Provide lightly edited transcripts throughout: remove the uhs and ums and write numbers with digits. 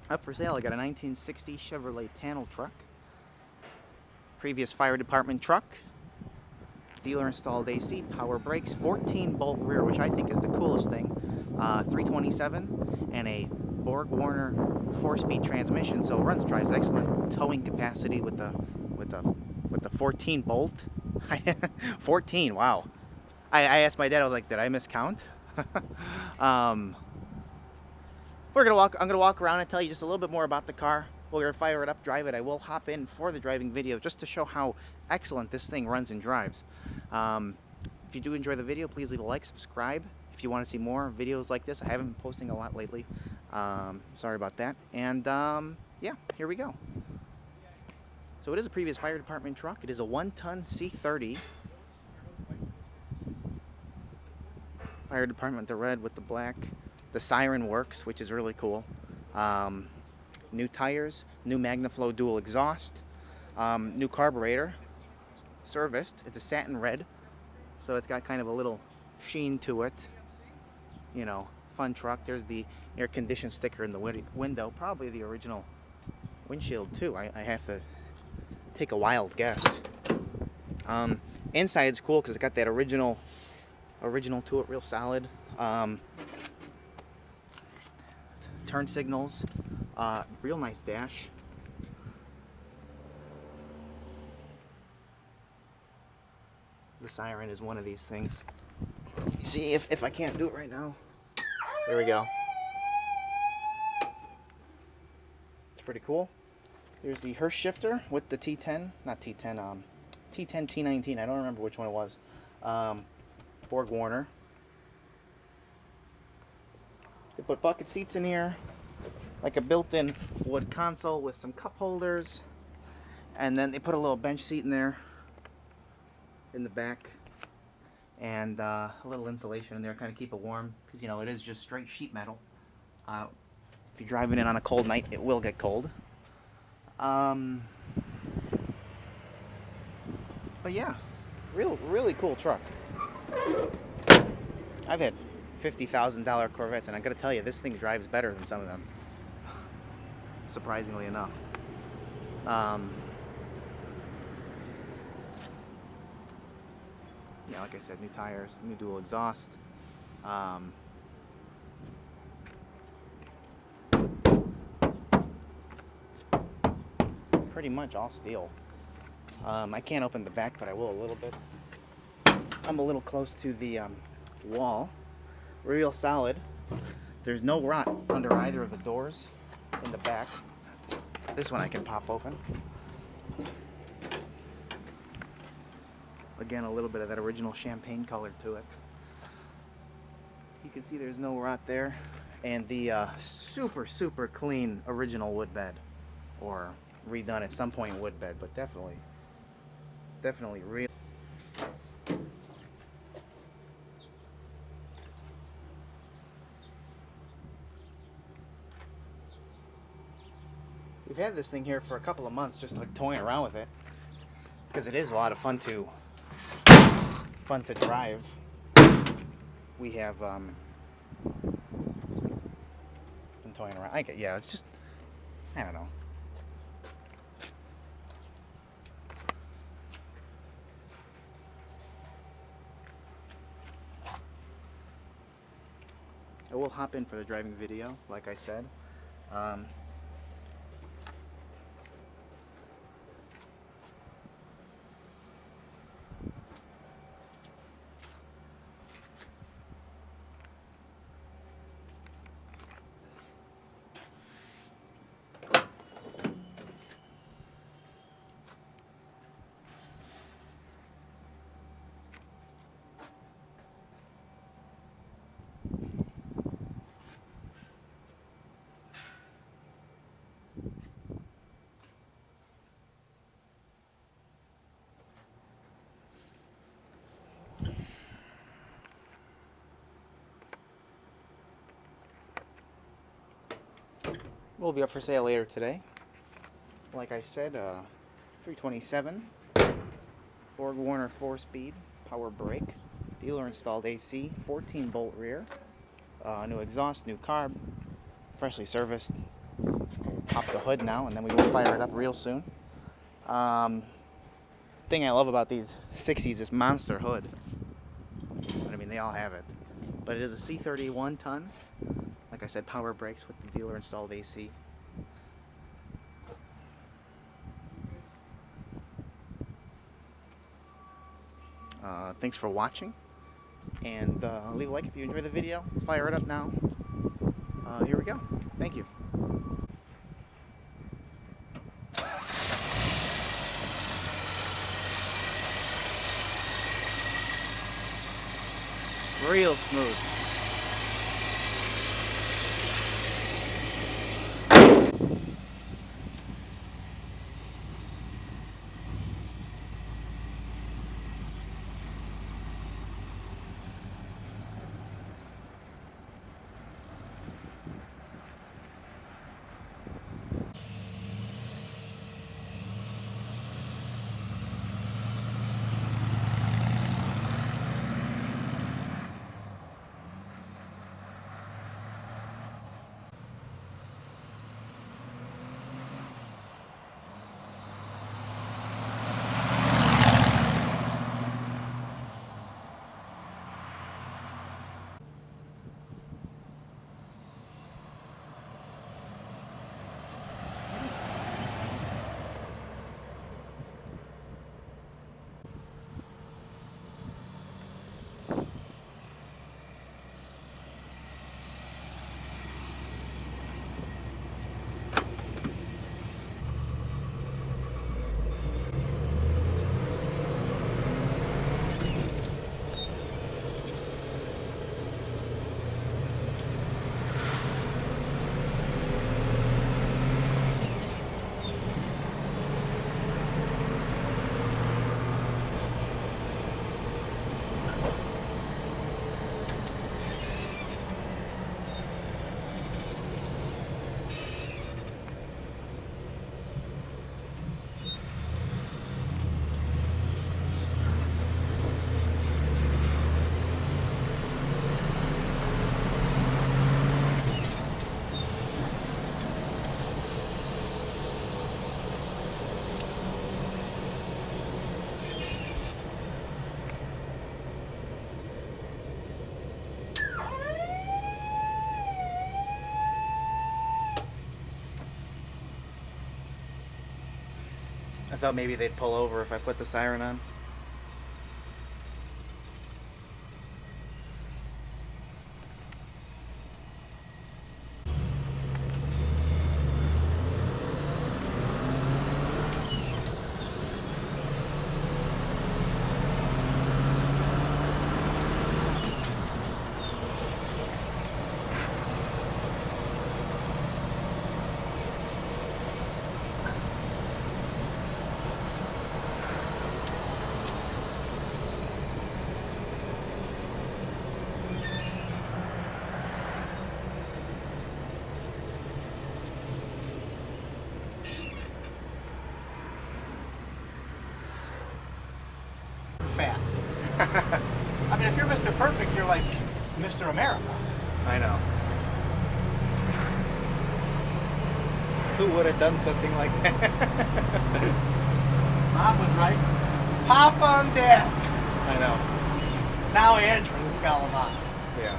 Up for sale, I got a 1960 Chevrolet panel truck. Previous fire department truck. Dealer installed AC, power brakes, 14 bolt rear, which I think is the coolest thing. 327 and a Borg Warner 4-speed transmission, so it drives excellent. Towing capacity with the 14 bolt. 14, wow. I asked my dad, I was like, did I miscount? I'm gonna walk around and tell you just a little bit more about the car. We're gonna fire it up, drive it. I will hop in for the driving video just to show how excellent this thing runs and drives. If you do enjoy the video, please leave a like, subscribe. If you want to see more videos like this, I haven't been posting a lot lately. Sorry about that. And yeah, here we go. So it is a previous fire department truck. It is a 1-ton C30. Fire department, the red with the black. The siren works, which is really cool. New tires, new MagnaFlow dual exhaust, new carburetor, serviced. It's a satin red, so it's got kind of a little sheen to it. You know, fun truck. There's the air condition sticker in the window, probably the original windshield too. I have to take a wild guess. Inside's cool because it got that original to it, real solid. Turn signals, real nice dash. The siren is one of these things. Let me see if I can't do it right now. There we go. It's pretty cool. There's the Hearst shifter with the T10, not T10, T10, T19. I don't remember which one it was. Borg Warner. They put bucket seats in here, like a built-in wood console with some cup holders, and then they put a little bench seat in there in the back, and a little insulation in there, kind of keep it warm, because you know it is just straight sheet metal. If you're driving in on a cold night, it will get cold. But yeah, really cool truck. I've had $50,000 Corvettes, and I gotta tell you, this thing drives better than some of them, surprisingly enough. Yeah, like I said, new tires, new dual exhaust. Pretty much all steel. I can't open the back, but I will a little bit. I'm a little close to the wall. Real solid. There's no rot under either of the doors in the back. This one I can pop open. Again, a little bit of that original champagne color to it. You can see there's no rot there. And the super clean original wood bed. Or redone at some point wood bed, but definitely real. We've had this thing here for a couple of months, just like toying around with it, because it is a lot of fun to drive. We have been toying around. Yeah, it's just, I don't know. I will hop in for the driving video, like I said. Will be up for sale later today. Like I said, 327 Borg Warner 4-speed power brake, dealer installed AC, 14 bolt rear, new exhaust, new carb, freshly serviced. pop the hood now, and then we will fire it up real soon. Thing I love about these 60s is monster hood. I mean, they all have it. But it is a C30 1-ton. Like I said, power brakes with the dealer installed AC. Thanks for watching, and leave a like if you enjoyed the video. Fire it up now. Here we go. Thank you. Real smooth. I thought maybe they'd pull over if I put the siren on. Fat. I mean, if you're Mr. Perfect, you're like Mr. America. I know. Who would have done something like that? Mom was right. Papa and Dad. I know. Now Andrew in Scalamon. Yeah.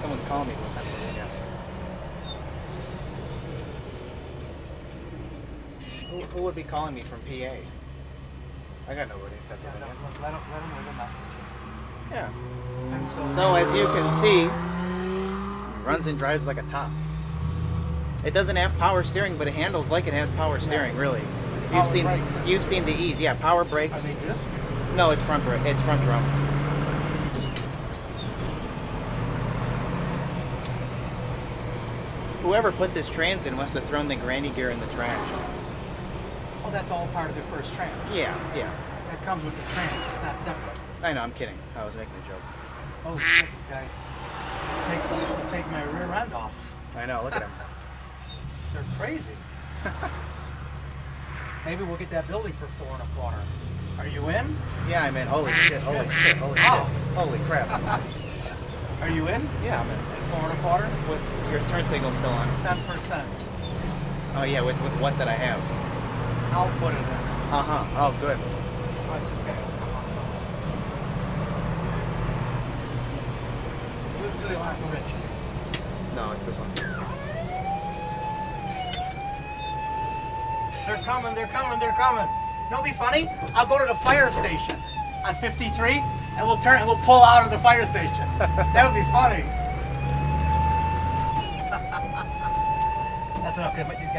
Someone's calling me from Pennsylvania. Who would be calling me from PA? I got nobody in Yeah, Pennsylvania. let him leave a message. Yeah. And So as you can see, it runs and drives like a top. It doesn't have power steering, but it handles like it has power steering, really. You've seen the ease. Yeah, power brakes. Are they disc? No, it's front brake. It's front drum. Whoever put this trans in must have thrown the granny gear in the trash. Oh, that's all part of the first trans. Yeah, yeah. It comes with the trans, it's not separate. I know, I'm kidding. I was making a joke. Oh shit, this guy. Take my rear end off. I know, look at him. They're crazy. Maybe we'll get that building for $4.25. Are you in? Yeah, I'm in. Holy shit, holy shit, holy shit. Oh. Holy crap. Are you in? Yeah, I'm in. At $4.25? With your turn signal still on. 10%. Oh yeah, with what that I have. I'll put it in. Oh good. Watch this guy. Do the alarm for Rich. No, it's this one. They're coming, they're coming, they're coming. You know what'd be funny? I'll go to the fire station on 53 and we'll turn and we'll pull out of the fire station. That would be funny. That's enough. These guys